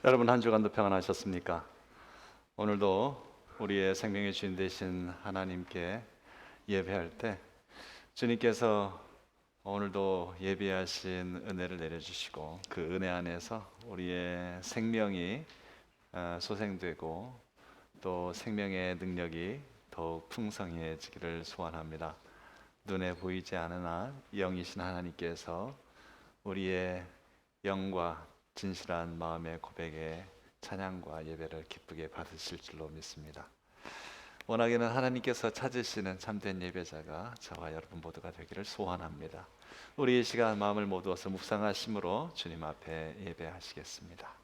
여러분 한 주간도 평안하셨습니까? 오늘도 우리의 생명의 주인 되신 하나님께 예배할 때 주님께서 오늘도 예배하신 은혜를 내려주시고 그 은혜 안에서 우리의 생명이 소생되고 또 생명의 능력이 더욱 풍성해지기를 소원합니다. 눈에 보이지 않으나 영이신 하나님께서 우리의 영과 진실한 마음의 고백에 찬양과 예배를 기쁘게 받으실 줄로 믿습니다. 원하기는 하나님께서 찾으시는 참된 예배자가 저와 여러분 모두가 되기를 소원합니다. 우리 이 시간 마음을 모두어서 묵상하심으로 주님 앞에 예배하시겠습니다.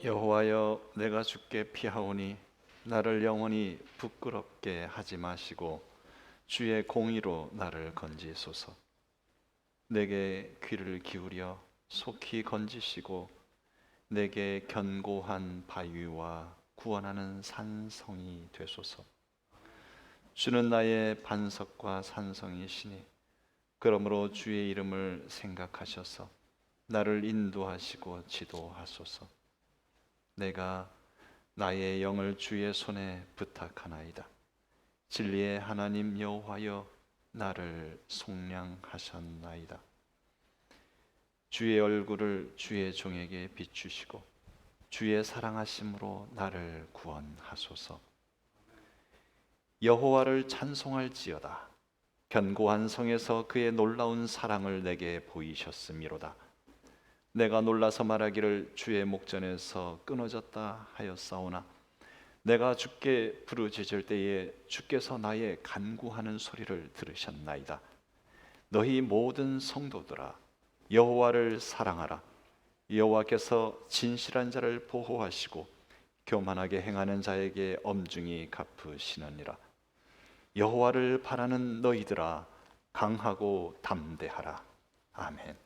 여호와여, 내가 주께 피하오니 나를 영원히 부끄럽게 하지 마시고 주의 공의로 나를 건지소서. 내게 귀를 기울여 속히 건지시고 내게 견고한 바위와 구원하는 산성이 되소서. 주는 나의 반석과 산성이시니 그러므로 주의 이름을 생각하셔서 나를 인도하시고 지도하소서. 내가 나의 영을 주의 손에 부탁하나이다. 진리의 하나님 여호와여, 나를 속량하셨나이다. 주의 얼굴을 주의 종에게 비추시고 주의 사랑하심으로 나를 구원하소서. 여호와를 찬송할지어다. 견고한 성에서 그의 놀라운 사랑을 내게 보이셨음이로다. 내가 놀라서 말하기를 주의 목전에서 끊어졌다 하였사오나 내가 주께 부르짖을 때에 주께서 나의 간구하는 소리를 들으셨나이다. 너희 모든 성도들아, 여호와를 사랑하라. 여호와께서 진실한 자를 보호하시고 교만하게 행하는 자에게 엄중히 갚으시느니라. 여호와를 바라는 너희들아, 강하고 담대하라. 아멘.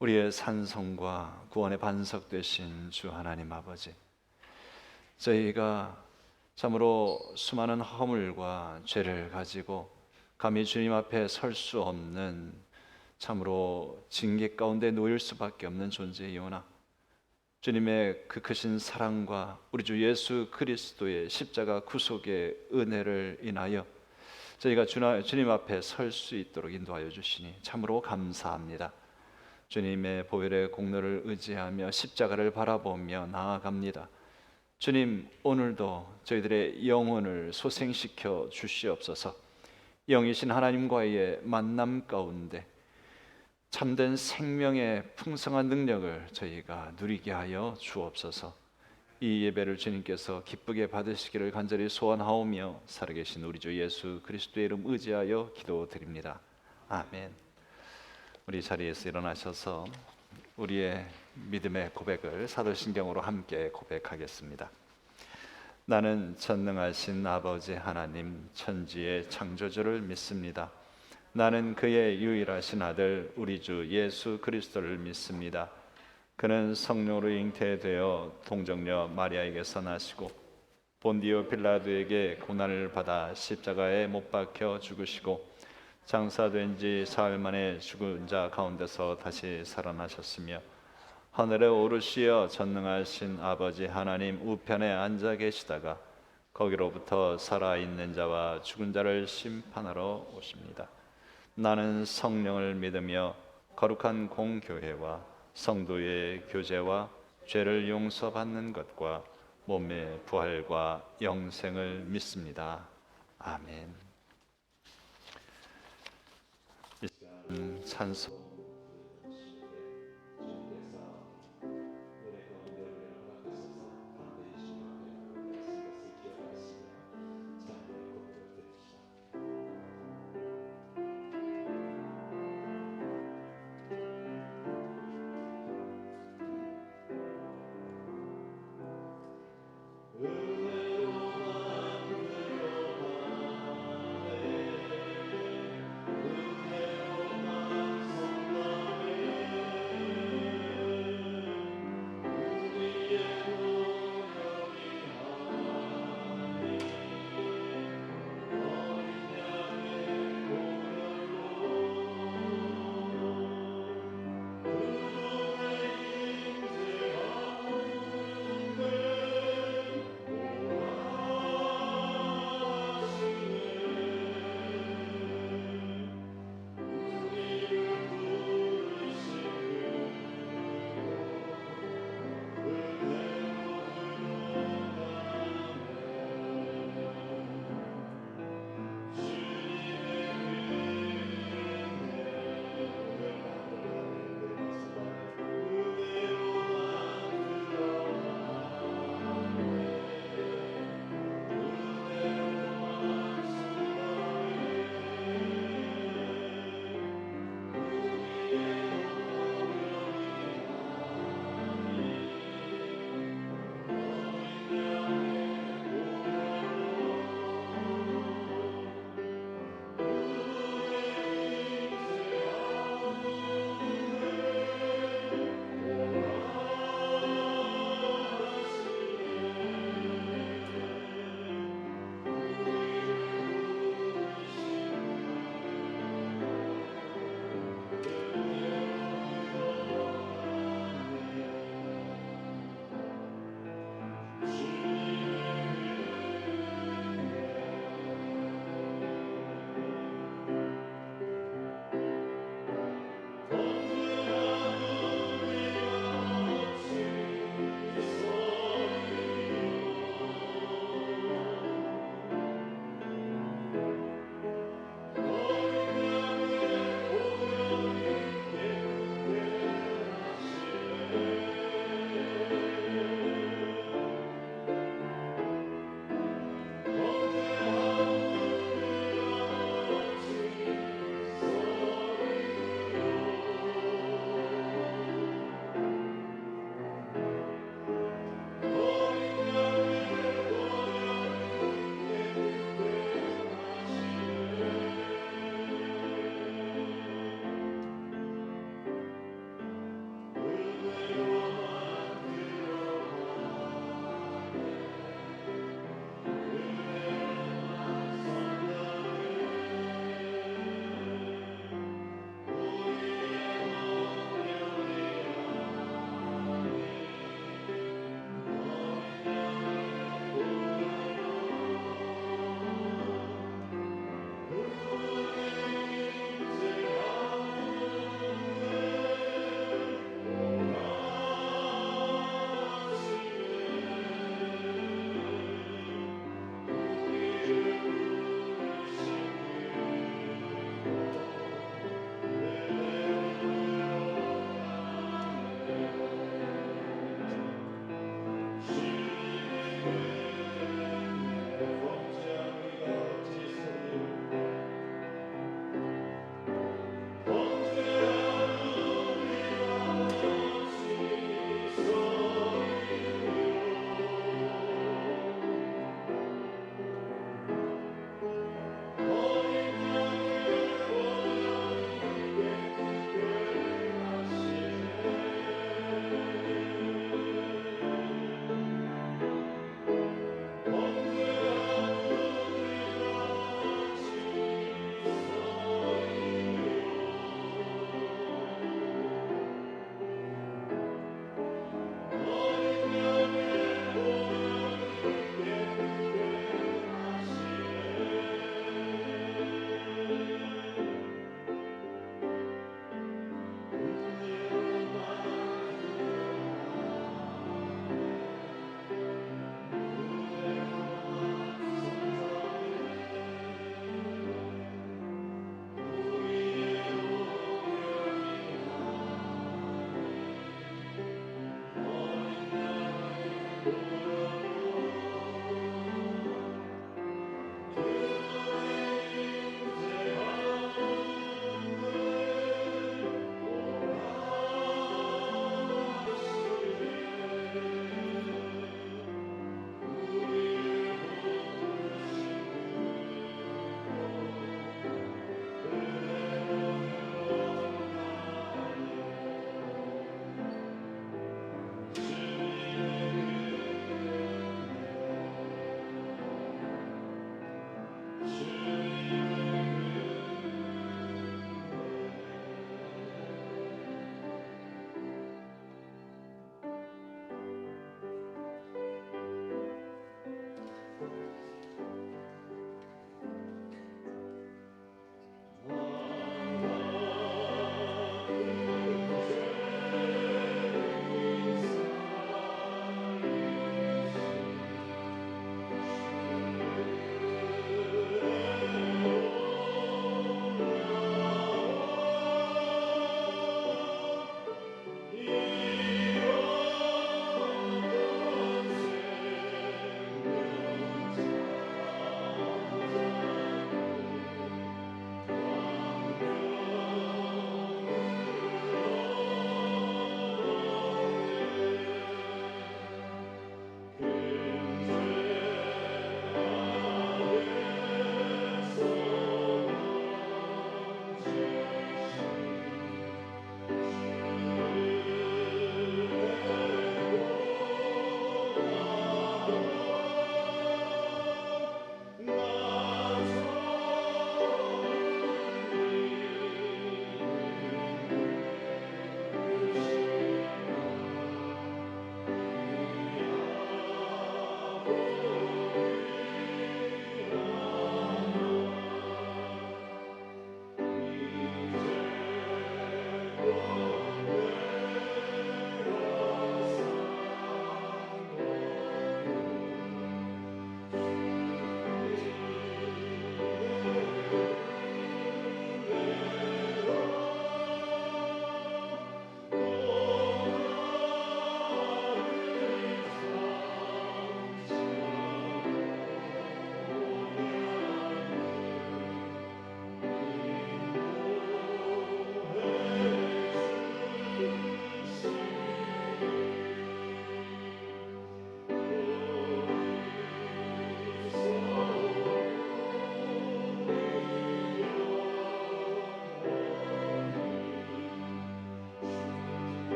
우리의 산성과 구원의 반석 되신 주 하나님 아버지, 저희가 참으로 수많은 허물과 죄를 가지고 감히 주님 앞에 설 수 없는 참으로 징계 가운데 놓일 수밖에 없는 존재이오나 주님의 그 크신 사랑과 우리 주 예수 그리스도의 십자가 구속의 은혜를 인하여 저희가 주님 앞에 설 수 있도록 인도하여 주시니 참으로 감사합니다. 주님의 보혈의 공로를 의지하며 십자가를 바라보며 나아갑니다. 주님, 오늘도 저희들의 영혼을 소생시켜 주시옵소서. 영이신 하나님과의 만남 가운데 참된 생명의 풍성한 능력을 저희가 누리게 하여 주옵소서. 이 예배를 주님께서 기쁘게 받으시기를 간절히 소원하오며 살아계신 우리 주 예수 그리스도의 이름 의지하여 기도드립니다. 아멘. 우리 자리에서 일어나셔서 우리의 믿음의 고백을 사도신경으로 함께 고백하겠습니다. 나는 전능하신 아버지 하나님 천지의 창조주를 믿습니다. 나는 그의 유일하신 아들 우리 주 예수 그리스도를 믿습니다. 그는 성령으로 잉태되어 동정녀 마리아에게서 나시고 본디오 빌라도에게 고난을 받아 십자가에 못 박혀 죽으시고 장사된 지 사흘 만에 죽은 자 가운데서 다시 살아나셨으며 하늘에 오르시어 전능하신 아버지 하나님 우편에 앉아 계시다가 거기로부터 살아있는 자와 죽은 자를 심판하러 오십니다. 나는 성령을 믿으며 거룩한 공교회와 성도의 교제와 죄를 용서받는 것과 몸의 부활과 영생을 믿습니다. 아멘. 찬송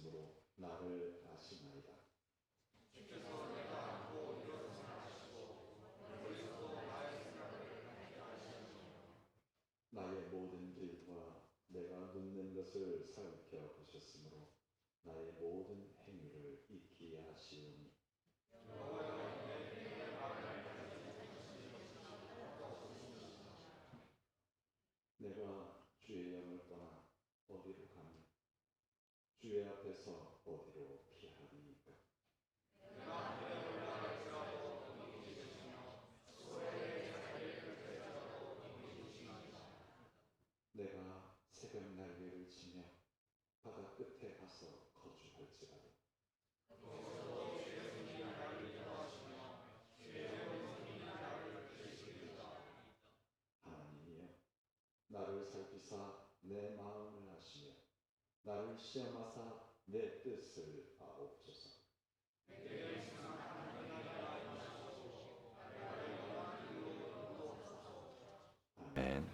보셨으므로 나를 아시나이다. 나의 모든 길과 내가 눕는 것을 살펴보셨으므로 나의 모든 행위를 익히 하시오니 내가 주의 영을 떠나 어디로 가며 주의 앞에서 어디로 피하리이까. 내가 새벽 날개를 치며 바다 끝에 가서 거주할지라도 하나님이여 나를 살피사 내 마음을 아시며 나를 시험하사 내 뜻을 아옵소서. 아멘.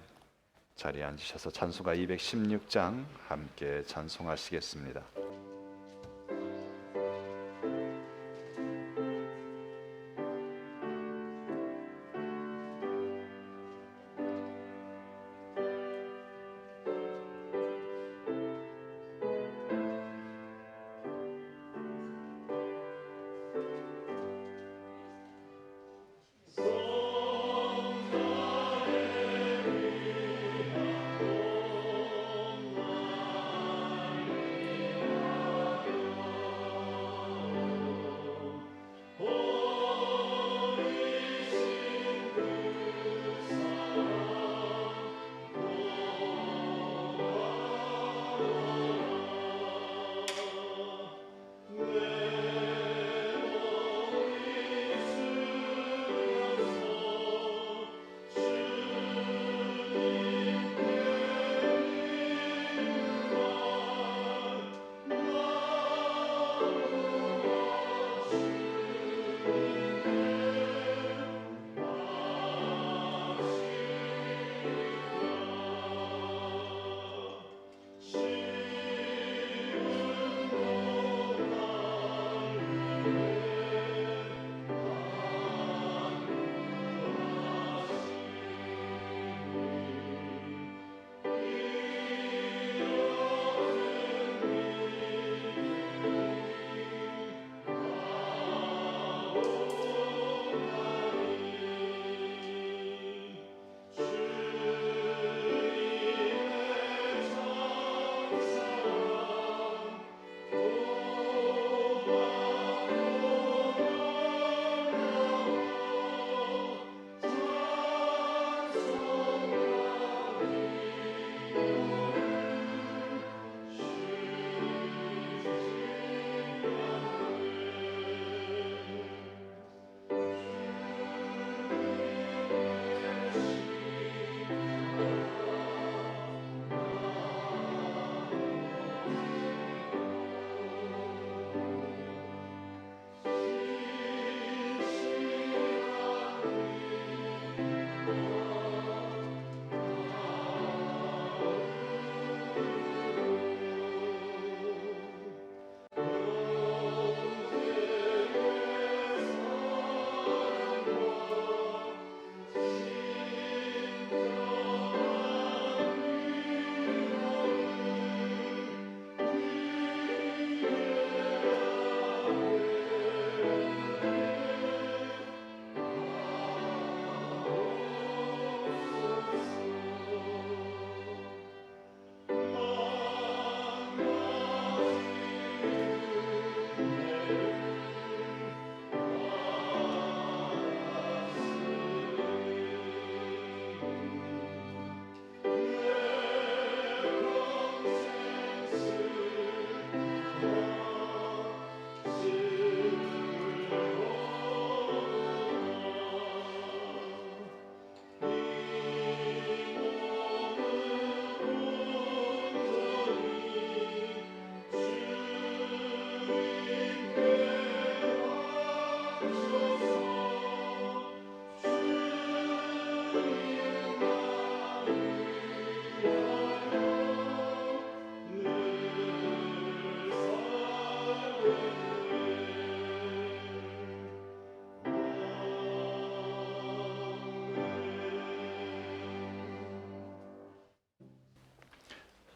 자리에 앉으셔서 찬송가 216장 함께 찬송하시겠습니다.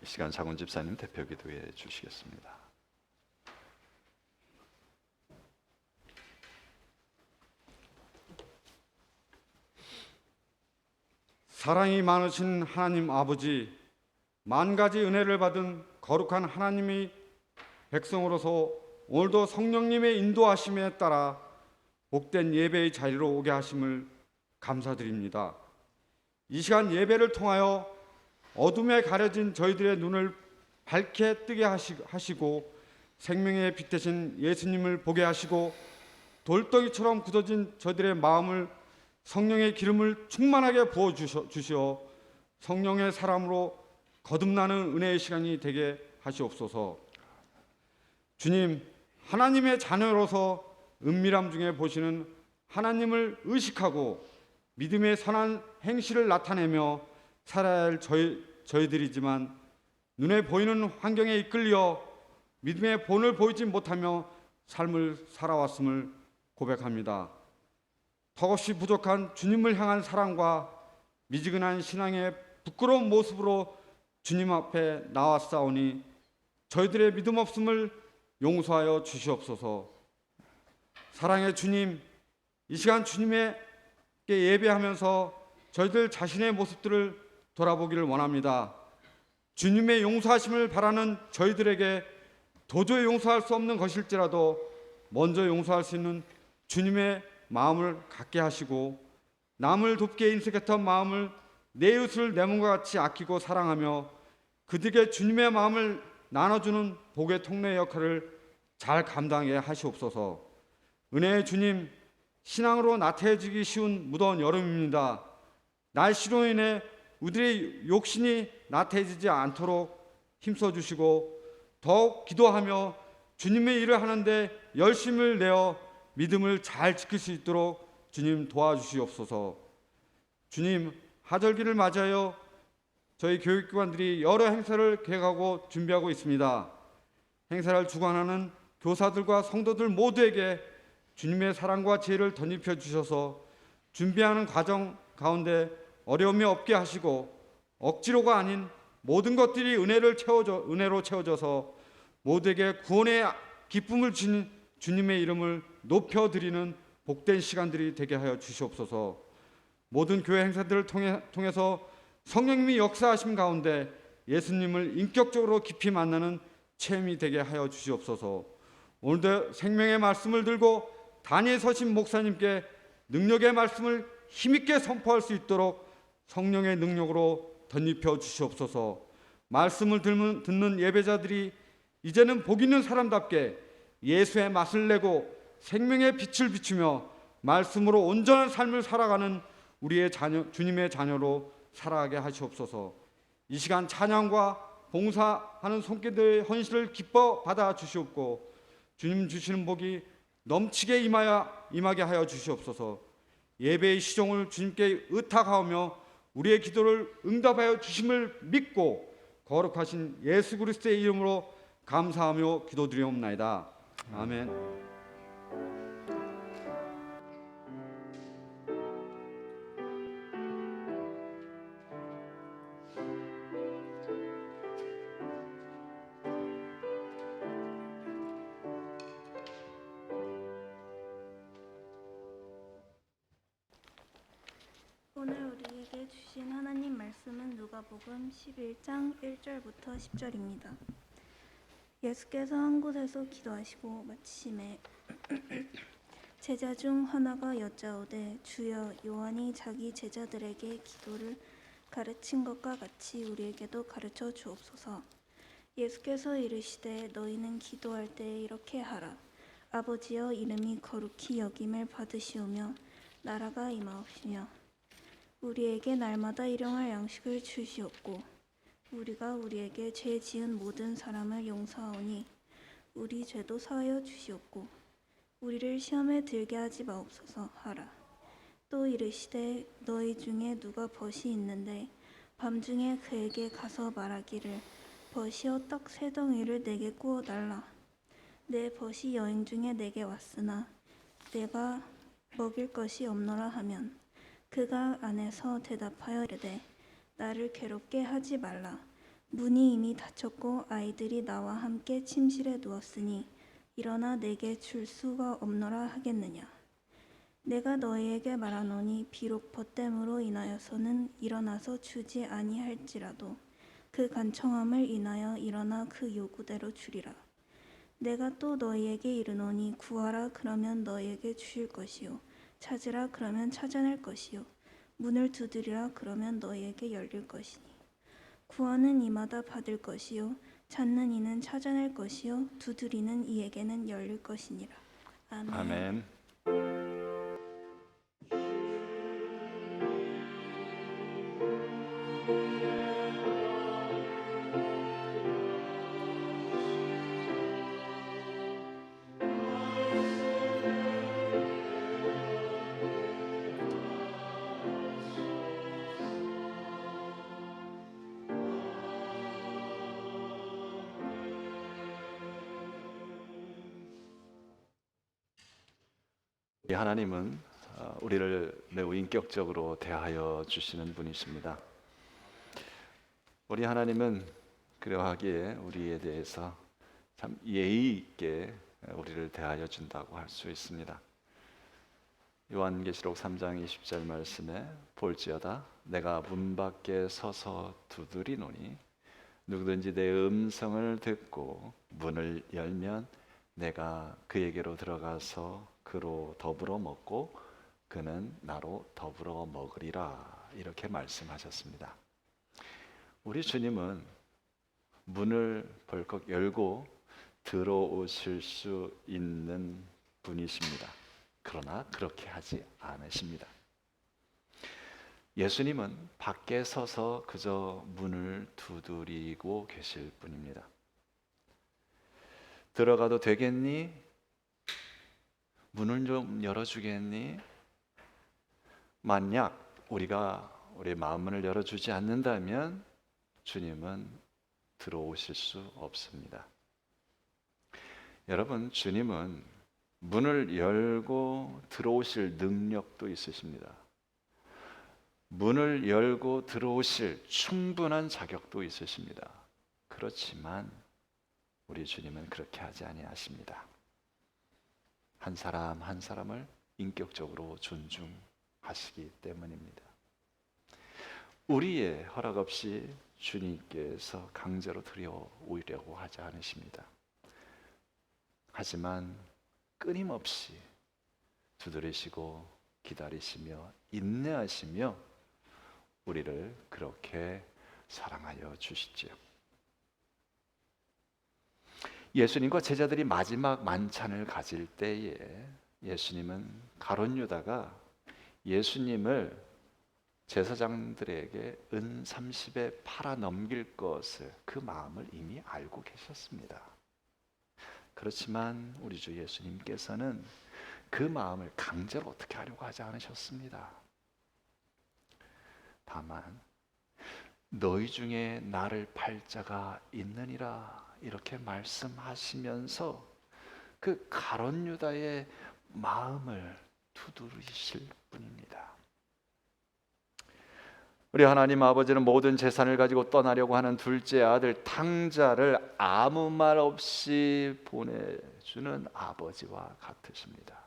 이 시간 장훈 집사님 대표 기도해 주시겠습니다. 사랑이 많으신 하나님 아버지, 만 가지 은혜를 받은 거룩한 하나님의 백성으로서 오늘도 성령님의 인도하심에 따라 복된 예배의 자리로 오게 하심을 감사드립니다. 이 시간 예배를 통하여 어둠에 가려진 저희들의 눈을 밝게 뜨게 하시고 생명의 빛 되신 예수님을 보게 하시고 돌덩이처럼 굳어진 저희들의 마음을 성령의 기름을 충만하게 부어주시어 성령의 사람으로 거듭나는 은혜의 시간이 되게 하시옵소서. 주님, 하나님의 자녀로서 은밀함 중에 보시는 하나님을 의식하고 믿음의 선한 행실을 나타내며 살아야 할 저희들이지만 눈에 보이는 환경에 이끌려 믿음의 본을 보이지 못하며 삶을 살아왔음을 고백합니다. 턱없이 부족한 주님을 향한 사랑과 미지근한 신앙의 부끄러운 모습으로 주님 앞에 나왔사오니 저희들의 믿음 없음을 용서하여 주시옵소서. 사랑의 주님, 이 시간 주님께 예배하면서 저희들 자신의 모습들을 돌아보기를 원합니다. 주님의 용서하심을 바라는 저희들에게 도저히 용서할 수 없는 것일지라도 먼저 용서할 수 있는 주님의 마음을 갖게 하시고 남을 돕게 인색했던 마음을 내 이웃을 내 몸과 같이 아끼고 사랑하며 그들에게 주님의 마음을 나눠주는 복의 통로의 역할을 잘 감당하게 하시옵소서. 은혜의 주님, 신앙으로 나태해지기 쉬운 무더운 여름입니다. 날씨로 인해 우리의 욕심이 나태해지지 않도록 힘써주시고 더욱 기도하며 주님의 일을 하는데 열심을 내어 믿음을 잘 지킬 수 있도록 주님 도와주시옵소서. 주님, 하절기를 맞이하여 저희 교육기관들이 여러 행사를 계획하고 준비하고 있습니다. 행사를 주관하는 교사들과 성도들 모두에게 주님의 사랑과 지혜를 덧입혀 주셔서 준비하는 과정 가운데 어려움이 없게 하시고 억지로가 아닌 모든 것들이 은혜로 채워져서 모두에게 구원의 기쁨을 주는 주님의 이름을 높여드리는 복된 시간들이 되게 하여 주시옵소서. 모든 교회 행사들을 통해서 성령님이 역사하심 가운데 예수님을 인격적으로 깊이 만나는 체험이 되게 하여 주시옵소서. 오늘도 생명의 말씀을 들고 단위에 서신 목사님께 능력의 말씀을 힘있게 선포할 수 있도록 성령의 능력으로 덧입혀 주시옵소서. 말씀을 듣는 예배자들이 이제는 복 있는 사람답게 예수의 맛을 내고 생명의 빛을 비추며 말씀으로 온전한 삶을 살아가는 우리의 주님의 자녀로 살아가게 하시옵소서. 이 시간 찬양과 봉사하는 손길들의 헌신을 기뻐 받아 주시옵고 주님 주시는 복이 넘치게 임하게 하여 주시옵소서. 예배의 시종을 주님께 의탁하오며 우리의 기도를 응답하여 주심을 믿고 거룩하신 예수 그리스도의 이름으로 감사하며 기도드리옵나이다. 아멘. 오늘 우리에게 주신 하나님 말씀은 누가복음 11장 1절부터 10절입니다. 예수께서 한 곳에서 기도하시고 마치심에 제자 중 하나가 여짜오되 주여 요한이 자기 제자들에게 기도를 가르친 것과 같이 우리에게도 가르쳐 주옵소서. 예수께서 이르시되 너희는 기도할 때에 이렇게 하라. 아버지여 이름이 거룩히 여김을 받으시오며 나라가 임하옵시며 우리에게 날마다 일용할 양식을 주시옵고 우리가 우리에게 죄 지은 모든 사람을 용서하오니 우리 죄도 사하여 주시옵고 우리를 시험에 들게 하지 마옵소서 하라. 또 이르시되 너희 중에 누가 벗이 있는데 밤중에 그에게 가서 말하기를 벗이여 떡 세 덩이를 내게 구워 달라. 내 벗이 여행 중에 내게 왔으나 내가 먹일 것이 없노라 하면 그가 안에서 대답하여 이르되 나를 괴롭게 하지 말라. 문이 이미 닫혔고 아이들이 나와 함께 침실에 누웠으니 일어나 내게 줄 수가 없노라 하겠느냐. 내가 너희에게 말하노니 비록 벗됨으로 인하여서는 일어나서 주지 아니할지라도 그 간청함을 인하여 일어나 그 요구대로 주리라. 내가 또 너희에게 이르노니 구하라 그러면 너희에게 주실 것이요 찾으라 그러면 찾아낼 것이요 문을 두드리라 그러면 너희에게 열릴 것이니 구하는 이마다 받을 것이요 찾는 이는 찾아낼 것이요 두드리는 이에게는 열릴 것이니라. 아멘. 아멘. 이 하나님은 우리를 매우 인격적으로 대하여 주시는 분이십니다. 우리 하나님은 그러하기에 우리에 대해서 참 예의 있게 우리를 대하여 준다고 할 수 있습니다. 요한계시록 3장 20절 말씀에 볼지어다 내가 문 밖에 서서 두드리노니 누구든지 내 음성을 듣고 문을 열면 내가 그에게로 들어가서 그로 더불어 먹고 그는 나로 더불어 먹으리라 이렇게 말씀하셨습니다. 우리 주님은 문을 벌컥 열고 들어오실 수 있는 분이십니다. 그러나 그렇게 하지 않으십니다. 예수님은 밖에 서서 그저 문을 두드리고 계실 뿐입니다. 들어가도 되겠니? 문을 좀 열어주겠니? 만약 우리가 우리 마음문을 열어주지 않는다면 주님은 들어오실 수 없습니다. 여러분, 주님은 문을 열고 들어오실 능력도 있으십니다. 문을 열고 들어오실 충분한 자격도 있으십니다. 그렇지만 우리 주님은 그렇게 하지 아니하십니다. 한 사람 한 사람을 인격적으로 존중하시기 때문입니다. 우리의 허락 없이 주님께서 강제로 들여오려고 하지 않으십니다. 하지만 끊임없이 두드리시고 기다리시며 인내하시며 우리를 그렇게 사랑하여 주시지요. 예수님과 제자들이 마지막 만찬을 가질 때에 예수님은 가룟 유다가 예수님을 제사장들에게 은 30에 팔아 넘길 것을 그 마음을 이미 알고 계셨습니다. 그렇지만 우리 주 예수님께서는 그 마음을 강제로 어떻게 하려고 하지 않으셨습니다. 다만 너희 중에 나를 팔 자가 있느니라 이렇게 말씀하시면서 그 가룟 유다의 마음을 두드리실 뿐입니다. 우리 하나님 아버지는 모든 재산을 가지고 떠나려고 하는 둘째 아들 탕자를 아무 말 없이 보내주는 아버지와 같으십니다.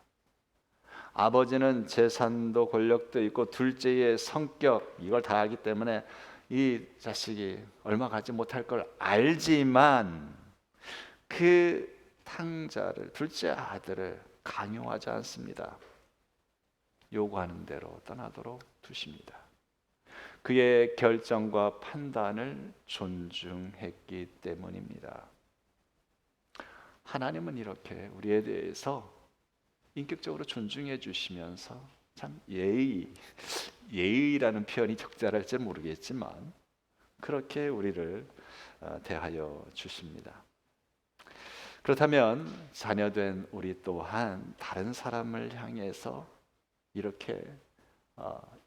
아버지는 재산도 권력도 있고 둘째의 성격 이걸 다 알기 때문에 이 자식이 얼마 가지 못할 걸 알지만 그 탕자를 둘째 아들을 강요하지 않습니다. 요구하는 대로 떠나도록 두십니다. 그의 결정과 판단을 존중했기 때문입니다. 하나님은 이렇게 우리에 대해서 인격적으로 존중해 주시면서 참 예의라는 표현이 적절할지 모르겠지만 그렇게 우리를 대하여 주십니다. 그렇다면 자녀된 우리 또한 다른 사람을 향해서 이렇게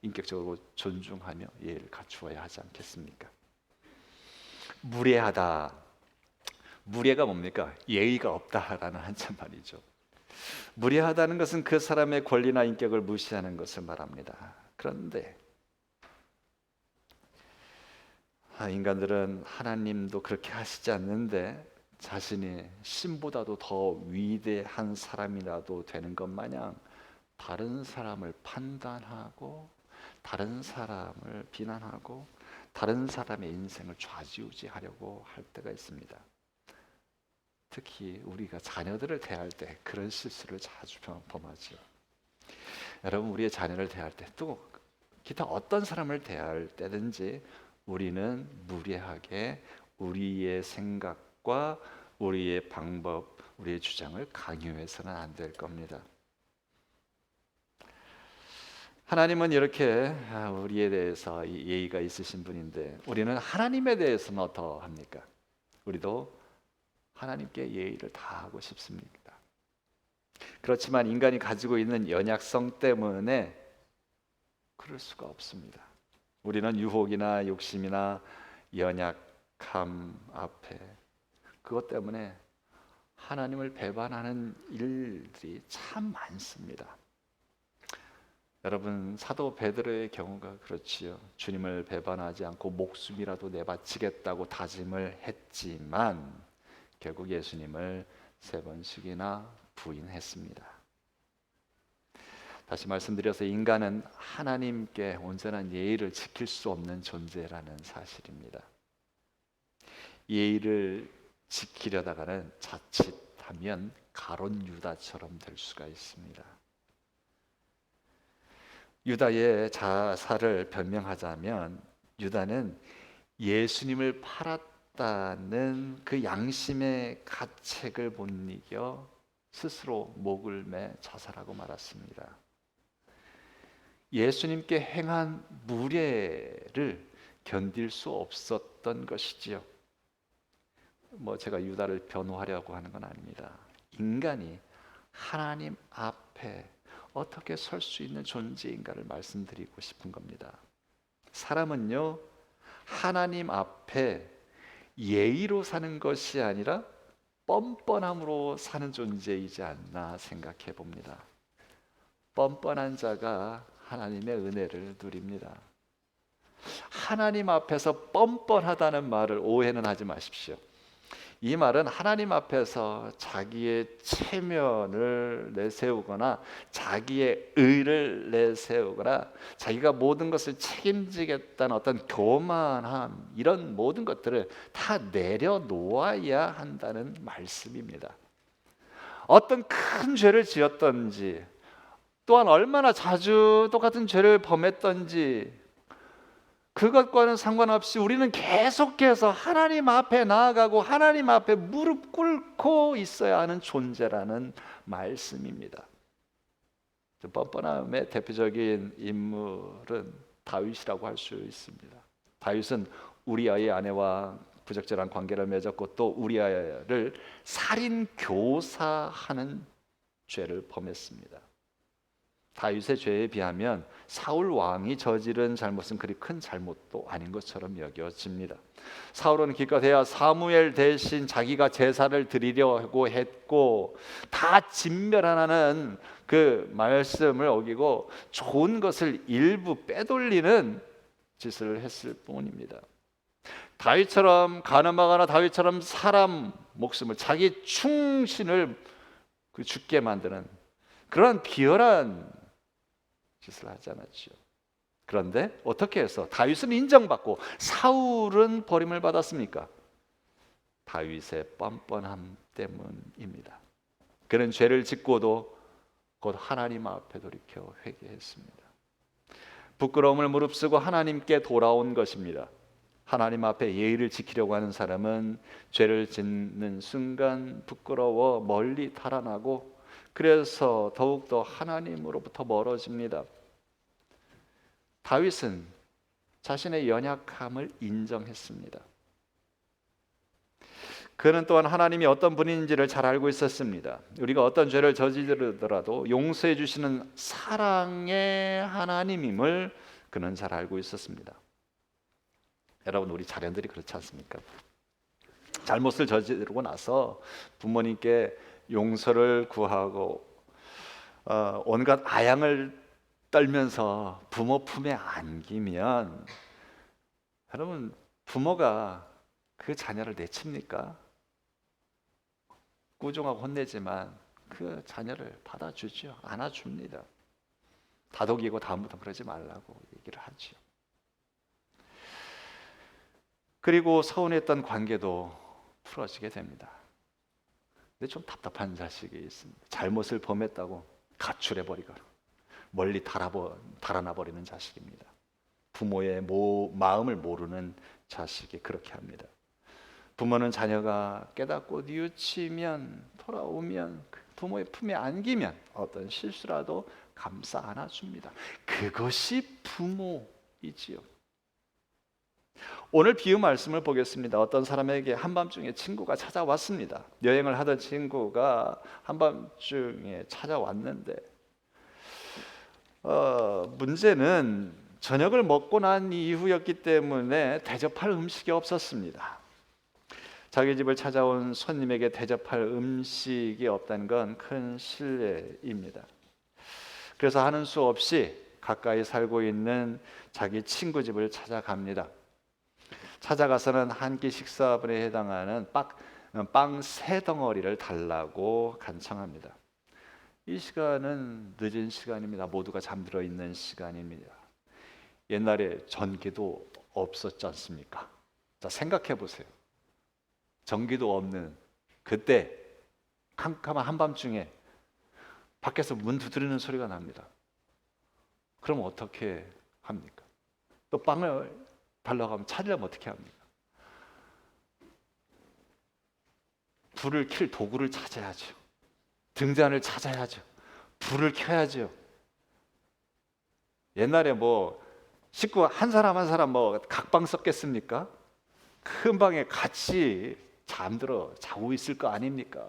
인격적으로 존중하며 예의를 갖추어야 하지 않겠습니까? 무례하다. 무례가 뭡니까? 예의가 없다라는 한자말이죠. 무례하다는 것은 그 사람의 권리나 인격을 무시하는 것을 말합니다. 그런데 인간들은 하나님도 그렇게 하시지 않는데 자신이 신보다도 더 위대한 사람이라도 되는 것 마냥 다른 사람을 판단하고 다른 사람을 비난하고 다른 사람의 인생을 좌지우지하려고 할 때가 있습니다. 특히 우리가 자녀들을 대할 때 그런 실수를 자주 범하죠. 여러분, 우리의 자녀를 대할 때 또 기타 어떤 사람을 대할 때든지 우리는 무례하게 우리의 생각과 우리의 방법, 우리의 주장을 강요해서는 안 될 겁니다. 하나님은 이렇게 우리에 대해서 예의가 있으신 분인데 우리는 하나님에 대해서는 어떠합니까? 우리도 하나님께 예의를 다하고 싶습니다. 그렇지만 인간이 가지고 있는 연약성 때문에 그럴 수가 없습니다. 우리는 유혹이나 욕심이나 연약함 앞에 그것 때문에 하나님을 배반하는 일들이 참 많습니다. 여러분, 사도 베드로의 경우가 그렇지요. 주님을 배반하지 않고 목숨이라도 내바치겠다고 다짐을 했지만 결국 예수님을 3번씩이나 부인했습니다. 다시 말씀드려서 인간은 하나님께 온전한 예의를 지킬 수 없는 존재라는 사실입니다. 예의를 지키려다가는 자칫하면 가론 유다처럼 될 수가 있습니다. 유다의 자살을 변명하자면 유다는 예수님을 팔았다는 그 양심의 가책을 못 이겨 스스로 목을 매 자살하고 말았습니다. 예수님께 행한 무례를 견딜 수 없었던 것이지요. 제가 유다를 변호하려고 하는 건 아닙니다. 인간이 하나님 앞에 어떻게 설 수 있는 존재인가를 말씀드리고 싶은 겁니다. 사람은요, 하나님 앞에 예의로 사는 것이 아니라 뻔뻔함으로 사는 존재이지 않나 생각해 봅니다. 뻔뻔한 자가 하나님의 은혜를 누립니다. 하나님 앞에서 뻔뻔하다는 말을 오해는 하지 마십시오. 이 말은 하나님 앞에서 자기의 체면을 내세우거나 자기의 의를 내세우거나 자기가 모든 것을 책임지겠다는 어떤 교만함, 이런 모든 것들을 다 내려놓아야 한다는 말씀입니다. 어떤 큰 죄를 지었던지 또한 얼마나 자주 똑같은 죄를 범했던지 그것과는 상관없이 우리는 계속해서 하나님 앞에 나아가고 하나님 앞에 무릎 꿇고 있어야 하는 존재라는 말씀입니다. 뻔뻔함의 대표적인 인물은 다윗이라고 할 수 있습니다. 다윗은 우리아의 아내와 부적절한 관계를 맺었고 또 우리아를 살인 교사하는 죄를 범했습니다. 다윗의 죄에 비하면 사울 왕이 저지른 잘못은 그리 큰 잘못도 아닌 것처럼 여겨집니다. 사울은 기껏해야 사무엘 대신 자기가 제사를 드리려고 했고 다 진멸하라는 그 말씀을 어기고 좋은 것을 일부 빼돌리는 짓을 했을 뿐입니다. 다윗처럼 가늠하거나 다윗처럼 사람 목숨을 자기 충신을 죽게 만드는 그런 비열한 짓을 하지 않았죠. 그런데 어떻게 해서 다윗은 인정받고 사울은 버림을 받았습니까? 다윗의 뻔뻔함 때문입니다. 그는 죄를 짓고도 곧 하나님 앞에 돌이켜 회개했습니다. 부끄러움을 무릅쓰고 하나님께 돌아온 것입니다. 하나님 앞에 예의를 지키려고 하는 사람은 죄를 짓는 순간 부끄러워 멀리 달아나고 그래서 더욱더 하나님으로부터 멀어집니다. 다윗은 자신의 연약함을 인정했습니다. 그는 또한 하나님이 어떤 분인지를 잘 알고 있었습니다. 우리가 어떤 죄를 저지르더라도 용서해 주시는 사랑의 하나님임을 그는 잘 알고 있었습니다. 여러분, 우리 자녀들이 그렇지 않습니까? 잘못을 저지르고 나서 부모님께 용서를 구하고 온갖 아양을 떨면서 부모 품에 안기면 여러분 부모가 그 자녀를 내칩니까? 꾸중하고 혼내지만 그 자녀를 받아주죠. 안아줍니다. 다독이고 다음부터 그러지 말라고 얘기를 하죠. 그리고 서운했던 관계도 풀어지게 됩니다. 근데 좀 답답한 자식이 있습니다. 잘못을 범했다고 가출해버리거나 멀리 달아나버리는 자식입니다. 부모의 마음을 모르는 자식이 그렇게 합니다. 부모는 자녀가 깨닫고 뉘우치면, 돌아오면, 부모의 품에 안기면 어떤 실수라도 감싸 안아줍니다. 그것이 부모이지요. 오늘 비유 말씀을 보겠습니다. 어떤 사람에게 한밤중에 친구가 찾아왔습니다. 여행을 하던 친구가 한밤중에 찾아왔는데 문제는 저녁을 먹고 난 이후였기 때문에 대접할 음식이 없었습니다. 자기 집을 찾아온 손님에게 대접할 음식이 없다는 건 큰 실례입니다. 그래서 하는 수 없이 가까이 살고 있는 자기 친구 집을 찾아갑니다. 찾아가서는 한 끼 식사분에 해당하는 빵 3덩어리를 달라고 간청합니다. 이 시간은 늦은 시간입니다. 모두가 잠들어 있는 시간입니다. 옛날에 전기도 없었지 않습니까? 자, 생각해 보세요. 전기도 없는 그때 캄캄한 한밤중에 밖에서 문 두드리는 소리가 납니다. 그럼 어떻게 합니까? 또 빵을 달라고 하면 찾으려면 어떻게 합니까? 불을 켤 도구를 찾아야죠. 등잔을 찾아야죠. 불을 켜야죠. 옛날에 식구 한 사람 한 사람 각방 썼겠습니까? 큰 방에 같이 잠들어 자고 있을 거 아닙니까?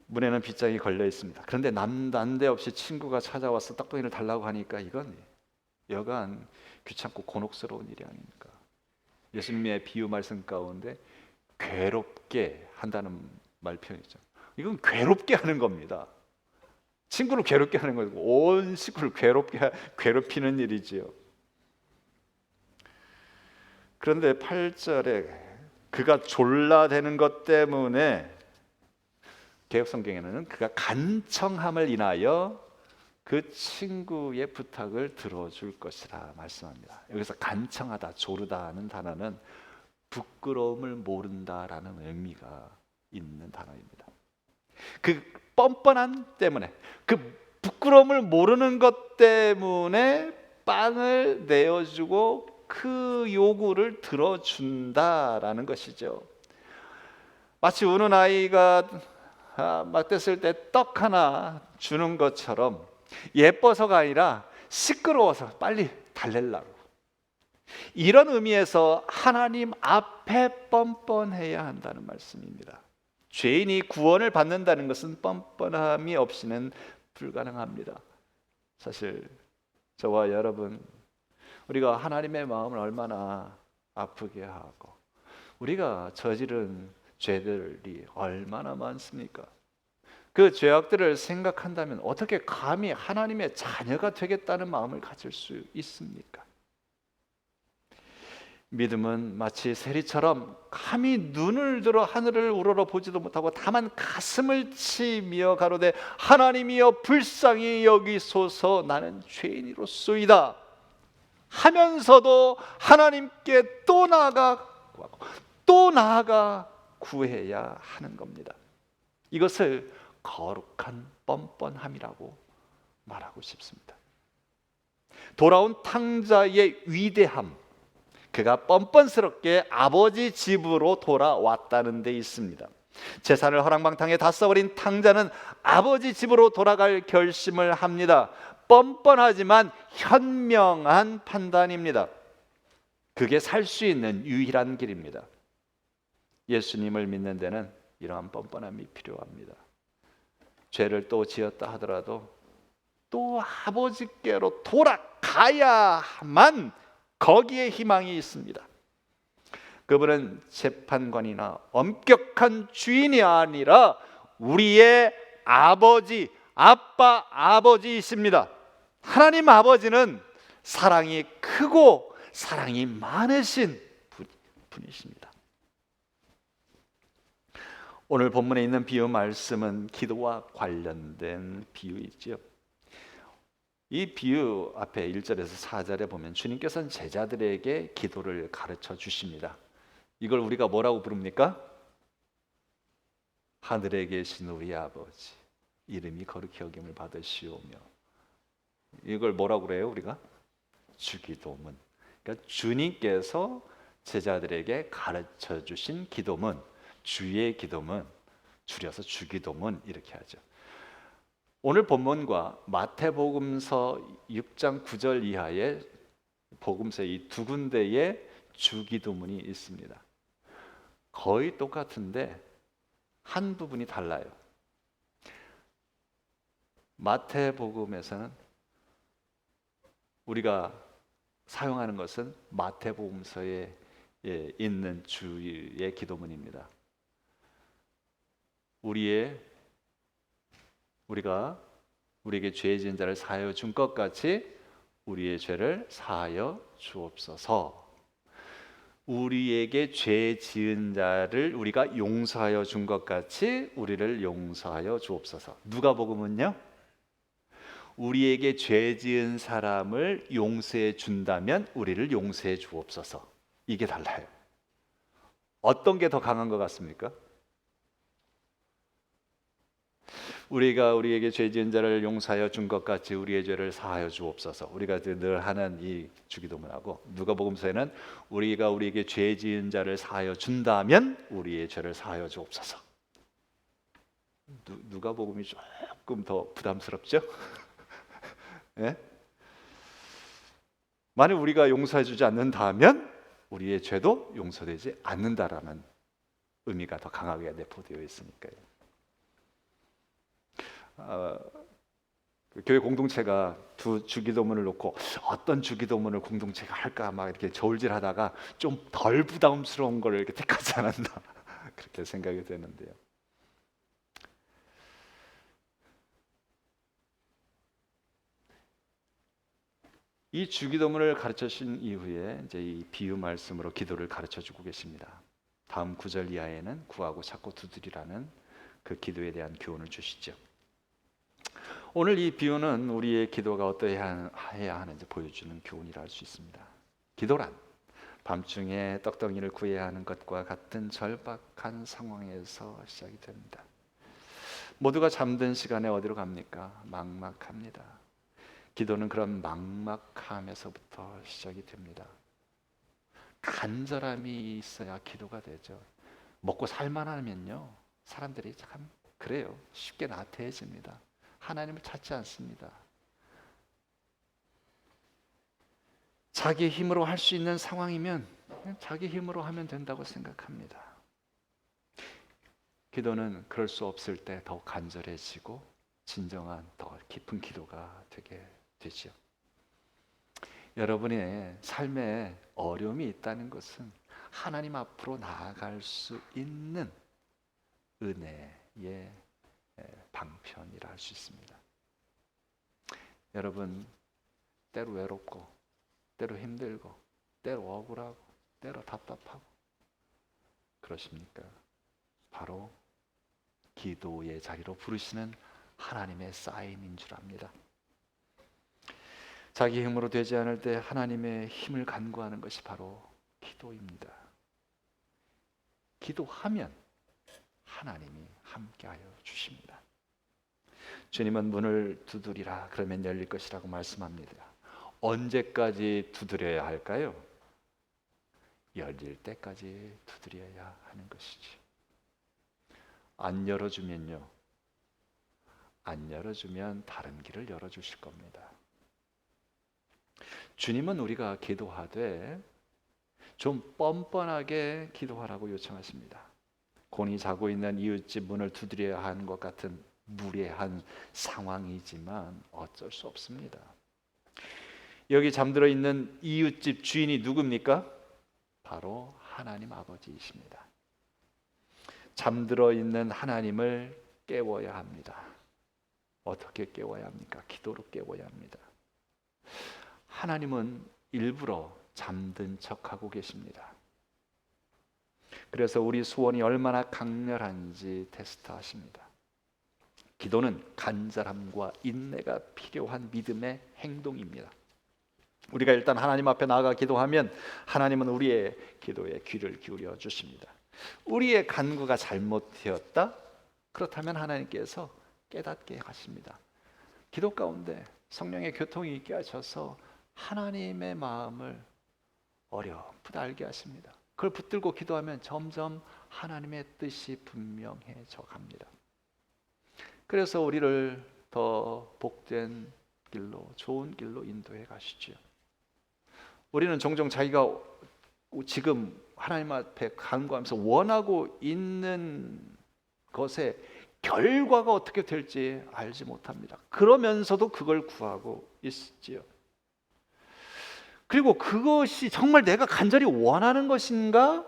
문에는 빗장이 걸려 있습니다. 그런데 난데없이 친구가 찾아와서 떡볶이를 달라고 하니까 이건 여간 귀찮고 곤혹스러운 일이 아닙니까? 예수님의 비유 말씀 가운데 괴롭게 한다는 말 표현이죠. 이건 괴롭게 하는 겁니다. 친구를 괴롭게 하는 거고 온 식구를 괴롭히는 일이지요. 그런데 8절에 그가 졸라대는 것 때문에 개역성경에는 그가 간청함을 인하여 그 친구의 부탁을 들어줄 것이라 말씀합니다. 여기서 간청하다, 조르다는 단어는 부끄러움을 모른다라는 의미가 있는 단어입니다. 그 뻔뻔함 때문에, 그 부끄러움을 모르는 것 때문에 빵을 내어주고 그 요구를 들어준다라는 것이죠. 마치 우는 아이가 맞댔을 때 떡 하나 주는 것처럼 예뻐서가 아니라 시끄러워서 빨리 달래려고, 이런 의미에서 하나님 앞에 뻔뻔해야 한다는 말씀입니다. 죄인이 구원을 받는다는 것은 뻔뻔함이 없이는 불가능합니다. 사실 저와 여러분, 우리가 하나님의 마음을 얼마나 아프게 하고 우리가 저지른 죄들이 얼마나 많습니까? 그 죄악들을 생각한다면 어떻게 감히 하나님의 자녀가 되겠다는 마음을 가질 수 있습니까? 믿음은 마치 세리처럼 감히 눈을 들어 하늘을 우러러 보지도 못하고 다만 가슴을 치며 가로되 하나님이여 불쌍히 여기소서 나는 죄인이로소이다 하면서도 하나님께 또 나아가 구하고 또 나아가 구해야 하는 겁니다. 이것을 거룩한 뻔뻔함이라고 말하고 싶습니다. 돌아온 탕자의 위대함, 그가 뻔뻔스럽게 아버지 집으로 돌아왔다는 데 있습니다. 재산을 허랑방탕에 다 써버린 탕자는 아버지 집으로 돌아갈 결심을 합니다. 뻔뻔하지만 현명한 판단입니다. 그게 살 수 있는 유일한 길입니다. 예수님을 믿는 데는 이러한 뻔뻔함이 필요합니다. 죄를 또 지었다 하더라도 또 아버지께로 돌아가야만 거기에 희망이 있습니다. 그분은 재판관이나 엄격한 주인이 아니라 우리의 아버지, 아빠, 아버지이십니다. 하나님 아버지는 사랑이 크고 사랑이 많으신 분이십니다. 오늘 본문에 있는 비유 말씀은 기도와 관련된 비유이지요. 이 비유 앞에 1절에서 4절에 보면 주님께서는 제자들에게 기도를 가르쳐 주십니다. 이걸 우리가 뭐라고 부릅니까? 하늘에 계신 우리 아버지 이름이 거룩히 여김을 받으시오며, 이걸 뭐라고 그래요? 우리가 주기도문. 그러니까 주님께서 제자들에게 가르쳐 주신 기도문, 주의 기도문, 줄여서 주기도문 이렇게 하죠. 오늘 본문과 마태복음서 6장 9절 이하의 복음서 이 두 군데에 주기도문이 있습니다. 거의 똑같은데 한 부분이 달라요. 마태복음에서는 우리가 사용하는 것은 마태복음서에 있는 주의 기도문입니다. 우리가 우리에게 죄 지은 자를 사하여 준 것 같이 우리의 죄를 사하여 주옵소서. 우리에게 죄 지은 자를 우리가 용서하여 준 것 같이 우리를 용서하여 주옵소서. 누가복음은요, 우리에게 죄 지은 사람을 용서해 준다면 우리를 용서해 주옵소서. 이게 달라요. 어떤 게 더 강한 것 같습니까? 우리가 우리에게 죄 지은 자를 용서하여 준 것 같이 우리의 죄를 사하여 주옵소서. 우리가 늘 하는 이 주기도문하고, 누가복음서에는 우리가 우리에게 죄 지은 자를 사하여 준다면 우리의 죄를 사하여 주옵소서. 누가복음이 조금 더 부담스럽죠? 예? 만약 우리가 용서해 주지 않는다면 우리의 죄도 용서되지 않는다라는 의미가 더 강하게 내포되어 있으니까요. 교회 공동체가 두 주기도문을 놓고 어떤 주기도문을 공동체가 할까 막 이렇게 저울질하다가 좀 덜 부담스러운 걸 이렇게 택하지 않았나 그렇게 생각이 되는데요. 이 주기도문을 가르쳐 주신 이후에 이제 이 비유 말씀으로 기도를 가르쳐 주고 계십니다. 다음 9절 이하에는 구하고 찾고 두드리라는 그 기도에 대한 교훈을 주시죠. 오늘 이 비유는 우리의 기도가 어떠해야 하는지 보여주는 교훈이라 할 수 있습니다. 기도란 밤중에 떡덩이를 구해야 하는 것과 같은 절박한 상황에서 시작이 됩니다. 모두가 잠든 시간에 어디로 갑니까? 막막합니다. 기도는 그런 막막함에서부터 시작이 됩니다. 간절함이 있어야 기도가 되죠. 먹고 살만하면요, 사람들이 참 그래요. 쉽게 나태해집니다. 하나님을 찾지 않습니다. 자기 힘으로 할 수 있는 상황이면 자기 힘으로 하면 된다고 생각합니다. 기도는 그럴 수 없을 때 더 간절해지고 진정한 더 깊은 기도가 되게 되죠. 여러분의 삶에 어려움이 있다는 것은 하나님 앞으로 나아갈 수 있는 은혜의 방편이라 할 수 있습니다. 여러분, 때로 외롭고 때로 힘들고 때로 억울하고 때로 답답하고 그러십니까? 바로 기도의 자리로 부르시는 하나님의 사인인 줄 압니다. 자기 힘으로 되지 않을 때 하나님의 힘을 간구하는 것이 바로 기도입니다. 기도하면 하나님이 함께하여 주십니다. 주님은 문을 두드리라 그러면 열릴 것이라고 말씀합니다. 언제까지 두드려야 할까요? 열릴 때까지 두드려야 하는 것이지. 안 열어주면요, 안 열어주면 다른 길을 열어주실 겁니다. 주님은 우리가 기도하되 좀 뻔뻔하게 기도하라고 요청하십니다. 곤히 자고 있는 이웃집 문을 두드려야 하는 것 같은 무례한 상황이지만 어쩔 수 없습니다. 여기 잠들어 있는 이웃집 주인이 누굽니까? 바로 하나님 아버지이십니다. 잠들어 있는 하나님을 깨워야 합니다. 어떻게 깨워야 합니까? 기도로 깨워야 합니다. 하나님은 일부러 잠든 척하고 계십니다. 그래서 우리 소원이 얼마나 강렬한지 테스트하십니다. 기도는 간절함과 인내가 필요한 믿음의 행동입니다. 우리가 일단 하나님 앞에 나아가 기도하면 하나님은 우리의 기도에 귀를 기울여 주십니다. 우리의 간구가 잘못되었다? 그렇다면 하나님께서 깨닫게 하십니다. 기도 가운데 성령의 교통이 있게 하셔서 하나님의 마음을 어렴풋 알게 하십니다. 그걸 붙들고 기도하면 점점 하나님의 뜻이 분명해져 갑니다. 그래서 우리를 더 복된 길로, 좋은 길로 인도해 가시죠. 우리는 종종 자기가 지금 하나님 앞에 간구하면서 원하고 있는 것의 결과가 어떻게 될지 알지 못합니다. 그러면서도 그걸 구하고 있지요. 그리고 그것이 정말 내가 간절히 원하는 것인가?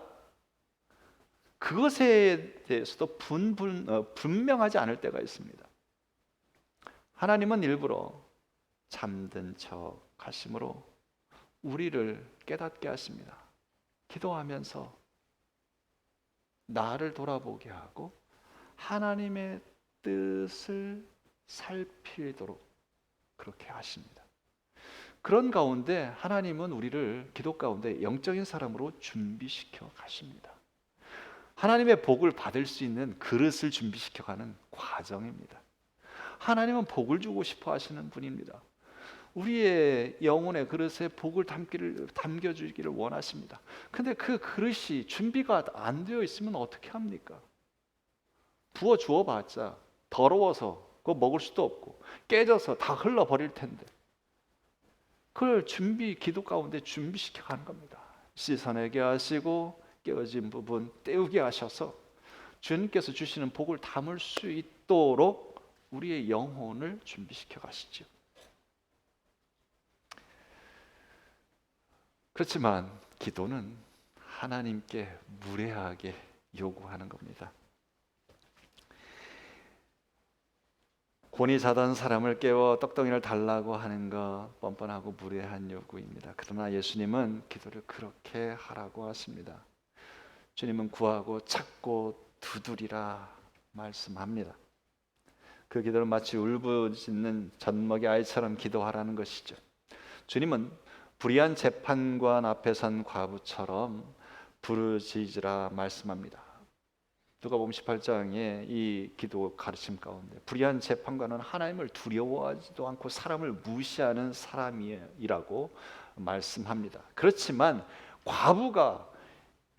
그것에 대해서도 분명하지 않을 때가 있습니다. 하나님은 일부러 잠든 척 하심으로 우리를 깨닫게 하십니다. 기도하면서 나를 돌아보게 하고 하나님의 뜻을 살피도록 그렇게 하십니다. 그런 가운데 하나님은 우리를 기도 가운데 영적인 사람으로 준비시켜 가십니다. 하나님의 복을 받을 수 있는 그릇을 준비시켜 가는 과정입니다. 하나님은 복을 주고 싶어 하시는 분입니다. 우리의 영혼의 그릇에 복을 담겨주기를 원하십니다. 근데 그 그릇이 준비가 안 되어 있으면 어떻게 합니까? 부어 주어 봤자 더러워서 그거 먹을 수도 없고 깨져서 다 흘러버릴 텐데 그걸 기도 가운데 준비시켜 가는 겁니다. 씻어내게 하시고 깨어진 부분 떼우게 하셔서 주님께서 주시는 복을 담을 수 있도록 우리의 영혼을 준비시켜 가시죠. 그렇지만 기도는 하나님께 무례하게 요구하는 겁니다. 곤히 자던 사람을 깨워 떡덩이를 달라고 하는 것 뻔뻔하고 무례한 요구입니다. 그러나 예수님은 기도를 그렇게 하라고 하십니다. 주님은 구하고 찾고 두드리라 말씀합니다. 그 기도는 마치 울부짖는 젖먹이 아이처럼 기도하라는 것이죠. 주님은 불의한 재판관 앞에 선 과부처럼 부르짖으라 말씀합니다. 누가복음 18장에 이 기도 가르침 가운데 불의한 재판관은 하나님을 두려워하지도 않고 사람을 무시하는 사람이라고 말씀합니다. 그렇지만 과부가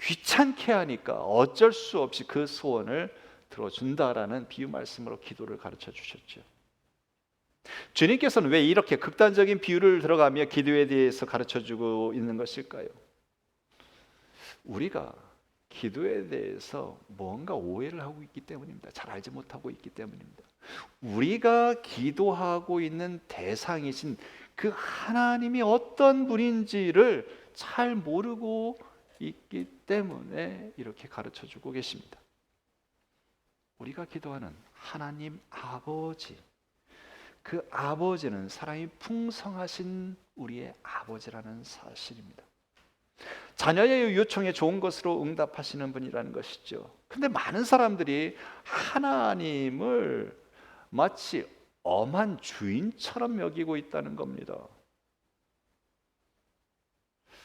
귀찮게 하니까 어쩔 수 없이 그 소원을 들어준다라는 비유 말씀으로 기도를 가르쳐 주셨죠. 주님께서는 왜 이렇게 극단적인 비유를 들어가며 기도에 대해서 가르쳐 주고 있는 것일까요? 우리가 기도에 대해서 뭔가 오해를 하고 있기 때문입니다. 잘 알지 못하고 있기 때문입니다. 우리가 기도하고 있는 대상이신 그 하나님이 어떤 분인지를 잘 모르고 있기 때문에 이렇게 가르쳐 주고 계십니다. 우리가 기도하는 하나님 아버지, 그 아버지는 사랑이 풍성하신 우리의 아버지라는 사실입니다. 자녀의 요청에 좋은 것으로 응답하시는 분이라는 것이죠. 근데 많은 사람들이 하나님을 마치 엄한 주인처럼 여기고 있다는 겁니다.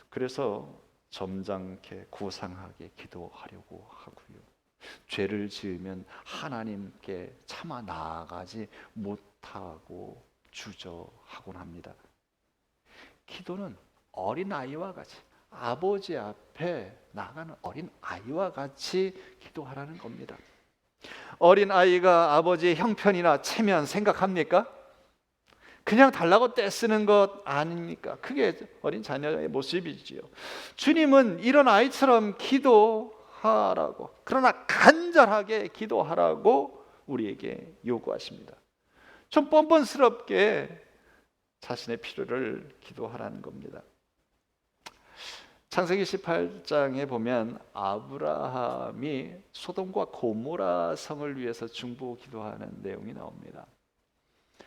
그래서 점잖게 고상하게 기도하려고 하고요. 죄를 지으면 하나님께 차마 나아가지 못하고 주저하곤 합니다. 기도는 어린아이와 같이 아버지 앞에 나가는 어린아이와 같이 기도하라는 겁니다. 어린아이가 아버지의 형편이나 체면 생각합니까? 그냥 달라고 떼쓰는 것 아닙니까? 그게 어린 자녀의 모습이지요. 주님은 이런 아이처럼 기도하라고, 그러나 간절하게 기도하라고 우리에게 요구하십니다. 좀 뻔뻔스럽게 자신의 필요를 기도하라는 겁니다. 창세기 18장에 보면 아브라함이 소돔과 고모라 성을 위해서 중보 기도하는 내용이 나옵니다.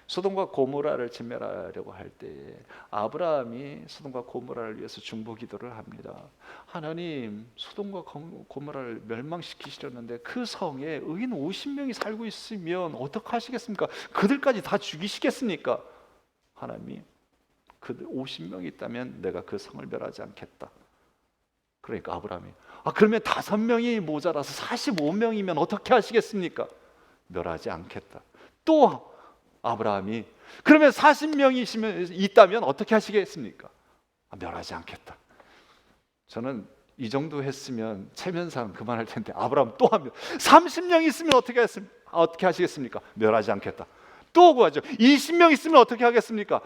소돔과 고모라를 진멸하려고 할 때에 아브라함이 소돔과 고모라를 위해서 중보 기도를 합니다. 하나님, 소돔과 고모라를 멸망시키시려는데 그 성에 의인 50명이 살고 있으면 어떡하시겠습니까? 그들까지 다 죽이시겠습니까? 하나님이 그들 50명이 있다면 내가 그 성을 멸하지 않겠다. 그러니까 아브라함이 그러면 5명이 모자라서 45명이면 어떻게 하시겠습니까? 멸하지 않겠다. 또 아브라함이 그러면 40명이 있다면 어떻게 하시겠습니까? 멸하지 않겠다. 저는 이 정도 했으면 체면상 그만할 텐데 아브라함 또 하면 30명 있으면 어떻게 하시겠습니까? 멸하지 않겠다. 또 구하죠. 20명 있으면 어떻게 하겠습니까?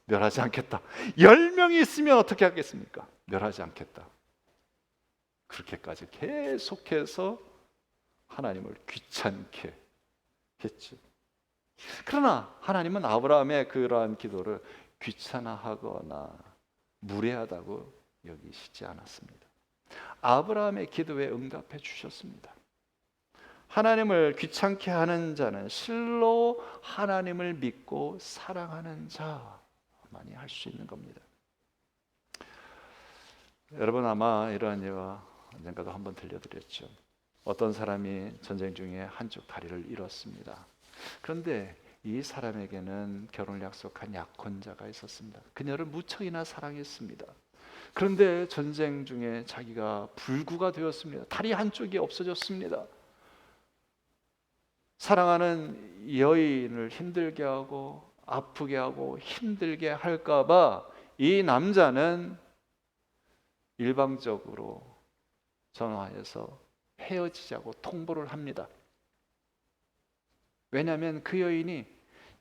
멸하지 않겠다. 10명이 있으면 어떻게 하겠습니까? 멸하지 않겠다. 그렇게까지 계속해서 하나님을 귀찮게 했죠. 그러나 하나님은 아브라함의 그러한 기도를 귀찮아하거나 무례하다고 여기시지 않았습니다. 아브라함의 기도에 응답해 주셨습니다. 하나님을 귀찮게 하는 자는 실로 하나님을 믿고 사랑하는 자만이 할 수 있는 겁니다. 여러분 아마 이러한 예가 언젠가도 한번 들려드렸죠. 어떤 사람이 전쟁 중에 한쪽 다리를 잃었습니다. 그런데 이 사람에게는 결혼을 약속한 약혼자가 있었습니다. 그녀를 무척이나 사랑했습니다. 그런데 전쟁 중에 자기가 불구가 되었습니다. 다리 한쪽이 없어졌습니다. 사랑하는 여인을 힘들게 하고 아프게 하고 힘들게 할까 봐 이 남자는 일방적으로 전화해서 헤어지자고 통보를 합니다. 왜냐하면 그 여인이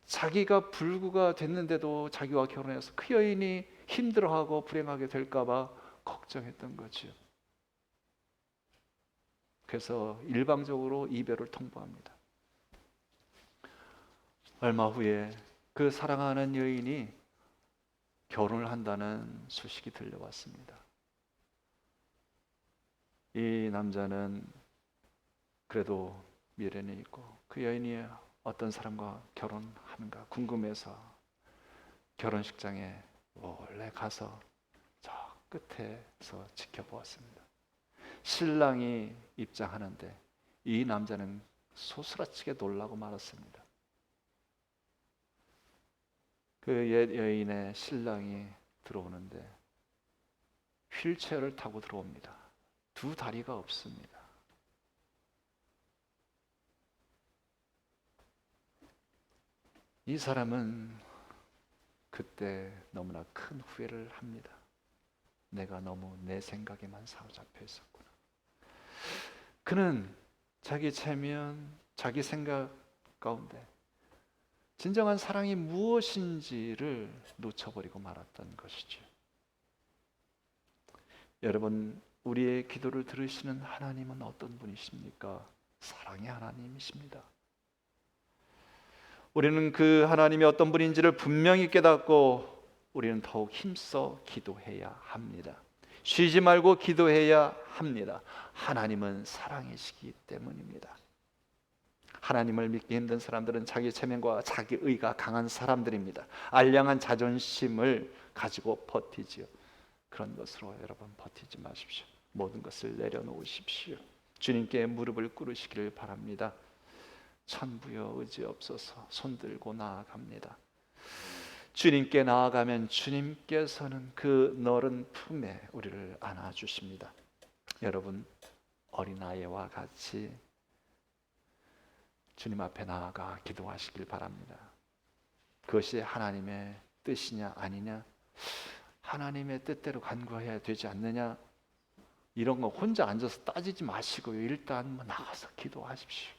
자기가 불구가 됐는데도 자기와 결혼해서 그 여인이 힘들어하고 불행하게 될까 봐 걱정했던 거죠. 그래서 일방적으로 이별을 통보합니다. 얼마 후에 그 사랑하는 여인이 결혼을 한다는 소식이 들려왔습니다. 이 남자는 그래도 미련이 있고 그 여인이 어떤 사람과 결혼하는가 궁금해서 결혼식장에 몰래 가서 저 끝에서 지켜보았습니다. 신랑이 입장하는데 이 남자는 소스라치게 놀라고 말았습니다. 그 옛 여인의 신랑이 들어오는데 휠체어를 타고 들어옵니다. 두 다리가 없습니다. 이 사람은 그때 너무나 큰 후회를 합니다. 내가 너무 내 생각에만 사로잡혀 있었구나. 그는 자기 체면, 자기 생각 가운데 진정한 사랑이 무엇인지를 놓쳐버리고 말았던 것이죠. 여러분, 우리의 기도를 들으시는 하나님은 어떤 분이십니까? 사랑의 하나님이십니다. 우리는 그 하나님이 어떤 분인지를 분명히 깨닫고 우리는 더욱 힘써 기도해야 합니다. 쉬지 말고 기도해야 합니다. 하나님은 사랑이시기 때문입니다. 하나님을 믿기 힘든 사람들은 자기 체면과 자기 의가 강한 사람들입니다. 알량한 자존심을 가지고 버티지요. 그런 것으로 여러분 버티지 마십시오. 모든 것을 내려놓으십시오. 주님께 무릎을 꿇으시기를 바랍니다. 천부여 의지없소서 손들고 나아갑니다. 주님께 나아가면 주님께서는 그 너른 품에 우리를 안아주십니다. 여러분 어린아이와 같이 주님 앞에 나아가 기도하시길 바랍니다. 그것이 하나님의 뜻이냐 아니냐, 하나님의 뜻대로 간구해야 되지 않느냐, 이런 거 혼자 앉아서 따지지 마시고요. 일단 나가서 기도하십시오.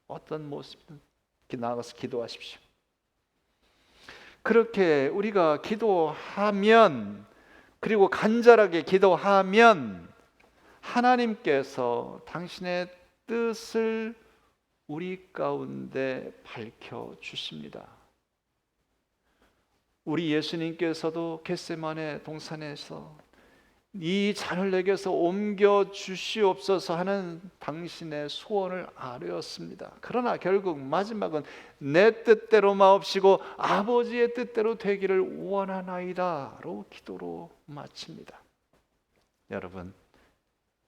어떤 모습이든 나가서 기도하십시오. 그렇게 우리가 기도하면, 그리고 간절하게 기도하면 하나님께서 당신의 뜻을 우리 가운데 밝혀주십니다. 우리 예수님께서도 겟세마네 동산에서 이 자녀에게서 옮겨 주시옵소서 하는 당신의 소원을 아뢰었습니다. 그러나 결국 마지막은 내 뜻대로 마옵시고 아버지의 뜻대로 되기를 원하나이다로 기도로 마칩니다. 여러분,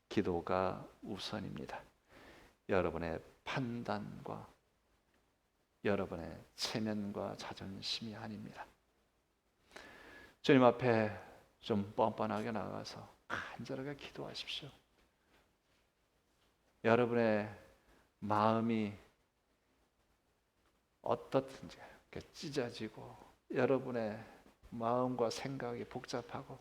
기도가 우선입니다. 여러분의 판단과 여러분의 체면과 자존심이 아닙니다. 주님 앞에 좀 뻔뻔하게 나가서 간절하게 기도하십시오. 여러분의 마음이 어떻든지 찢어지고 여러분의 마음과 생각이 복잡하고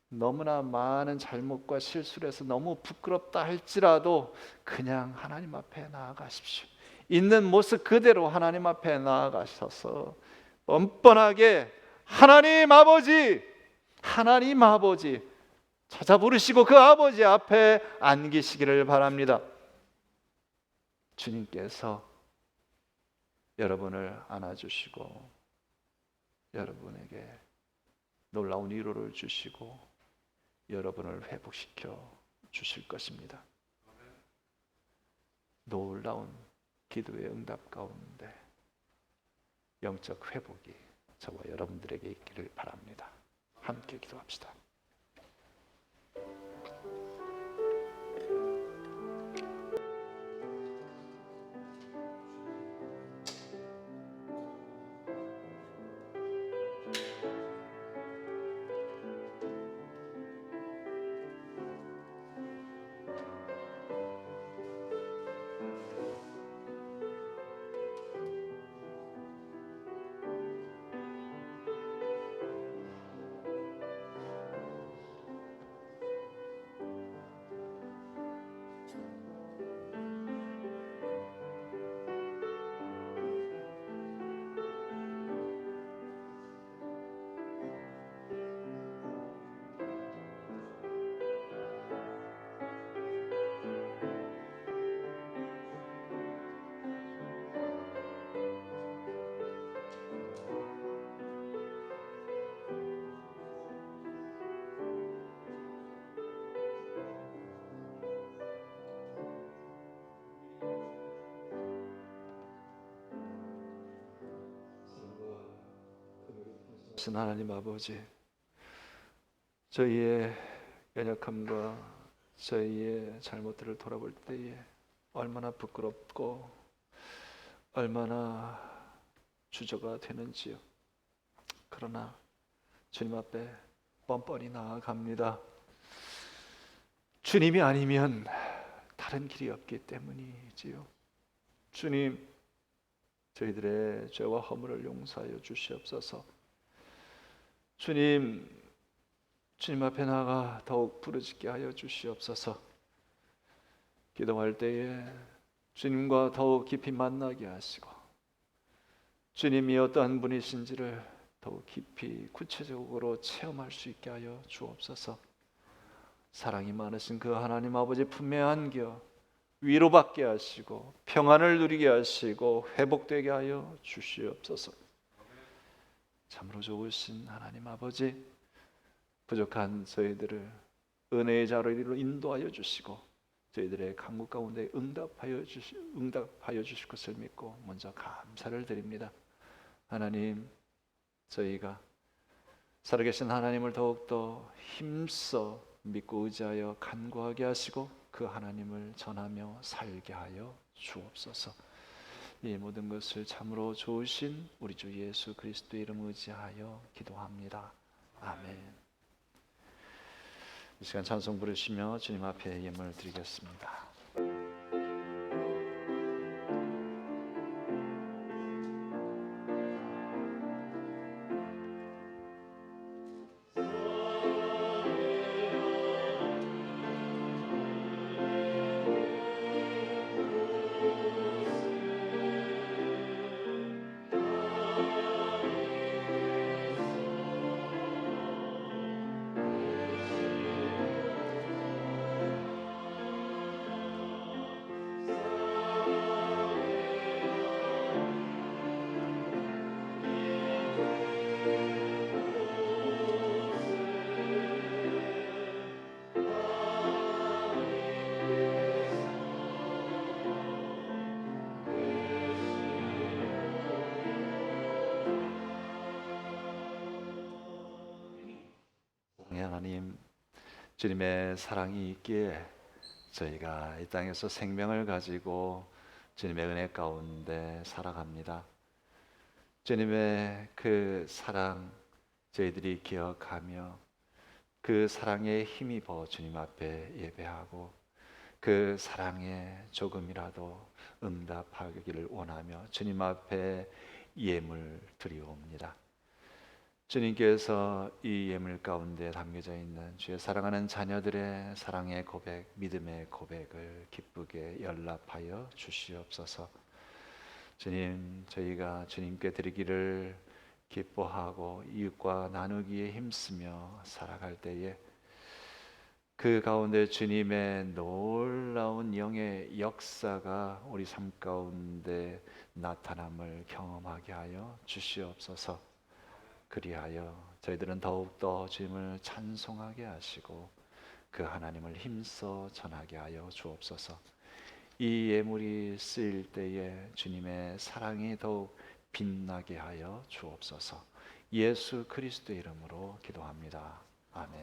너무나 많은 잘못과 실수를 해서 너무 부끄럽다 할지라도 그냥 하나님 앞에 나아가십시오. 있는 모습 그대로 하나님 앞에 나아가셔서 뻔뻔하게 하나님 아버지 찾아 부르시고 그 아버지 앞에 안기시기를 바랍니다. 주님께서 여러분을 안아주시고 여러분에게 놀라운 위로를 주시고 여러분을 회복시켜 주실 것입니다. 놀라운 기도의 응답 가운데 영적 회복이 저와 여러분들에게 있기를 바랍니다. 함께 기도합시다. 하나님 아버지, 저희의 연약함과 저희의 잘못들을 돌아볼 때에 얼마나 부끄럽고 얼마나 주저가 되는지요. 그러나 주님 앞에 뻔뻔히 나아갑니다. 주님이 아니면 다른 길이 없기 때문이지요. 주님, 저희들의 죄와 허물을 용서하여 주시옵소서. 주님 앞에 나가 더욱 부르짖게 하여 주시옵소서. 기도할 때에 주님과 더욱 깊이 만나게 하시고 주님이 어떠한 분이신지를 더욱 깊이 구체적으로 체험할 수 있게 하여 주옵소서. 사랑이 많으신 그 하나님 아버지 품에 안겨 위로받게 하시고 평안을 누리게 하시고 회복되게 하여 주시옵소서. 참으로 좋으신 하나님 아버지, 부족한 저희들을 은혜의 자리로 인도하여 주시고 저희들의 간구 가운데 응답하여 주실 것을 믿고 먼저 감사를 드립니다. 하나님, 저희가 살아계신 하나님을 더욱더 힘써 믿고 의지하여 간구하게 하시고 그 하나님을 전하며 살게 하여 주옵소서. 이 모든 것을 참으로 좋으신 우리 주 예수 그리스도의 이름 의지하여 기도합니다. 아멘. 이 시간 찬송 부르시며 주님 앞에 예물을 드리겠습니다. 사랑의 하나님, 주님의 사랑이 있기에 저희가 이 땅에서 생명을 가지고 주님의 은혜 가운데 살아갑니다. 주님의 그 사랑 저희들이 기억하며 그 사랑에 힘입어 주님 앞에 예배하고 그 사랑에 조금이라도 응답하기를 원하며 주님 앞에 예물 드리옵니다. 주님께서 이 예물 가운데 담겨져 있는 주의 사랑하는 자녀들의 사랑의 고백, 믿음의 고백을 기쁘게 연락하여 주시옵소서. 주님, 저희가 주님께 드리기를 기뻐하고 이웃과 나누기에 힘쓰며 살아갈 때에 그 가운데 주님의 놀라운 영의 역사가 우리 삶 가운데 나타남을 경험하게 하여 주시옵소서. 그리하여 저희들은 더욱더 주님을 찬송하게 하시고 그 하나님을 힘써 전하게 하여 주옵소서. 이 예물이 쓰일 때에 주님의 사랑이 더욱 빛나게 하여 주옵소서. 예수 그리스도의 이름으로 기도합니다. 아멘.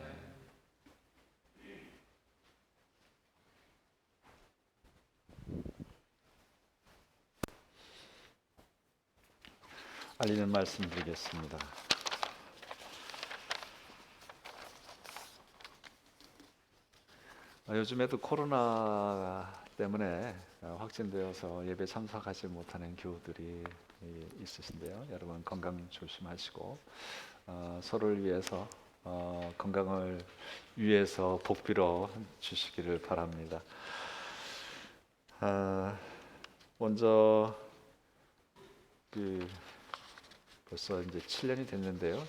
알리는 말씀 드리겠습니다. 요즘에도 코로나 때문에 확진되어서 예배 참석하지 못하는 교우들이 있으신데요. 여러분 건강 조심하시고 서로를 위해서 건강을 위해서 복빌어 주시기를 바랍니다. 먼저 벌써 이제 7년이 됐는데요.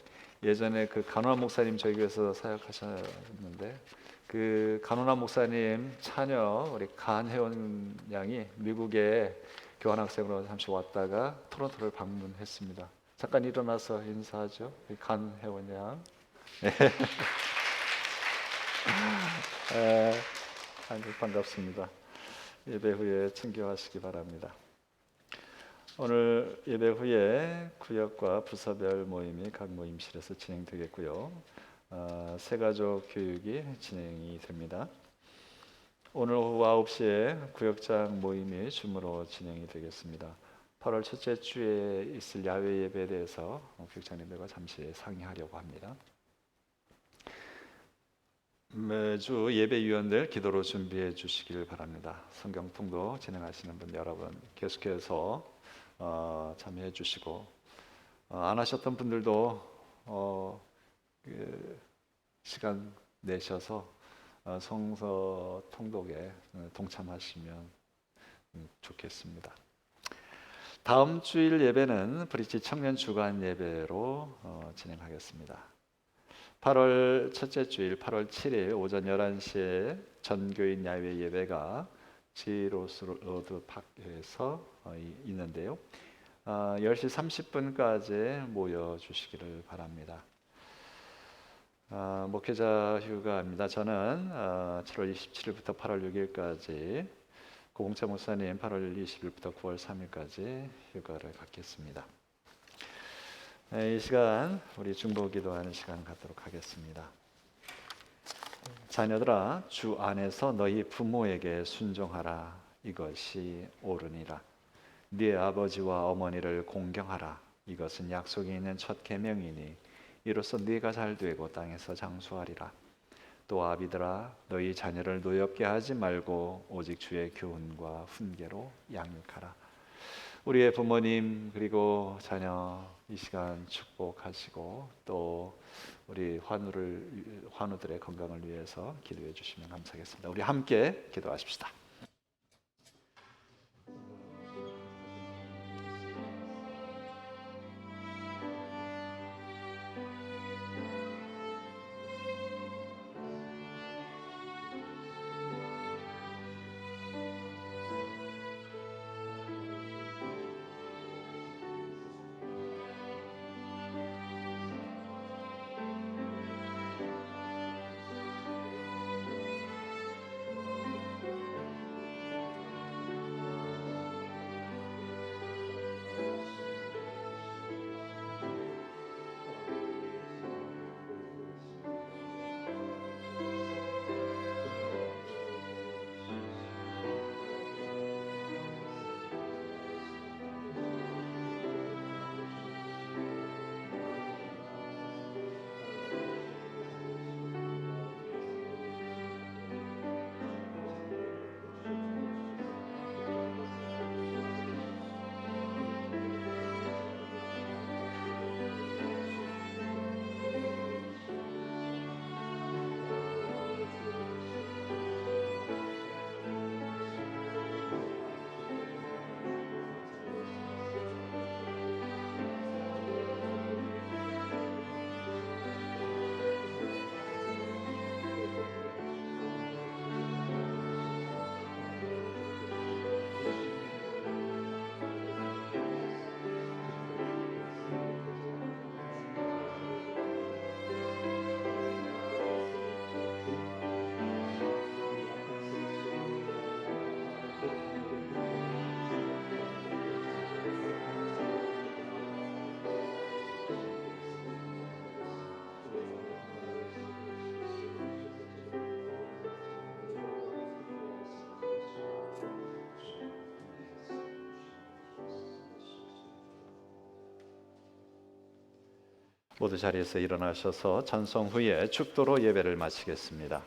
예전에 그 간호한 목사님 저희 교회에서 사역하셨는데 그 간호한 목사님 차녀 우리 간혜원 양이 미국에 교환학생으로 잠시 왔다가 토론토를 방문했습니다. 잠깐 일어나서 인사하죠. 간혜원 양. 아주 반갑습니다. 예배 후에 친교하시기 바랍니다. 오늘 예배 후에 구역과 부서별 모임이 각 모임실에서 진행되겠고요. 새가족 교육이 진행이 됩니다. 오늘 오후 9시에 구역장 모임이 줌으로 진행이 되겠습니다. 8월 첫째 주에 있을 야외 예배에 대해서 구역장님들과 잠시 상의하려고 합니다. 매주 예배위원들 기도로 준비해 주시길 바랍니다. 성경 통독 진행하시는 분 여러분 계속해서 참여해 주시고 안 하셨던 분들도 시간 내셔서 성서 통독에 동참하시면 좋겠습니다. 다음 주일 예배는 브릿지 청년 주간 예배로 진행하겠습니다. 8월 첫째 주일 8월 7일 오전 11시에 전교인 야외 예배가 지로스 로드 파크에서 있는데요. 10시 30분까지 모여주시기를 바랍니다. 목회자 휴가입니다. 저는 7월 27일부터 8월 6일까지 고봉차 목사님 8월 20일부터 9월 3일까지 휴가를 갖겠습니다. 이 시간 우리 중보 기도하는 시간 갖도록 하겠습니다. 자녀들아 주 안에서 너희 부모에게 순종하라. 이것이 옳으니라. 네 아버지와 어머니를 공경하라. 이것은 약속이 있는 첫 계명이니 이로써 네가 잘되고 땅에서 장수하리라. 또 아비들아 너희 자녀를 노엽게 하지 말고 오직 주의 교훈과 훈계로 양육하라. 우리의 부모님 그리고 자녀 이 시간 축복하시고 또 우리 환우들의 건강을 위해서 기도해 주시면 감사하겠습니다. 우리 함께 기도하십시다. 모두 자리에서 일어나셔서 찬송 후에 축도로 예배를 마치겠습니다.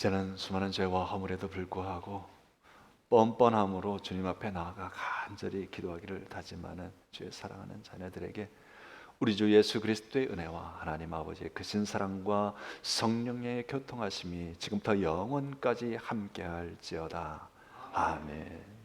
이제는 수많은 죄와 허물에도 불구하고 뻔뻔함으로 주님 앞에 나아가 간절히 기도하기를 다짐하는 주의 사랑하는 자녀들에게 우리 주 예수 그리스도의 은혜와 하나님 아버지의 크신 사랑과 성령의 교통하심이 지금부터 영원까지 함께할지어다. 아멘.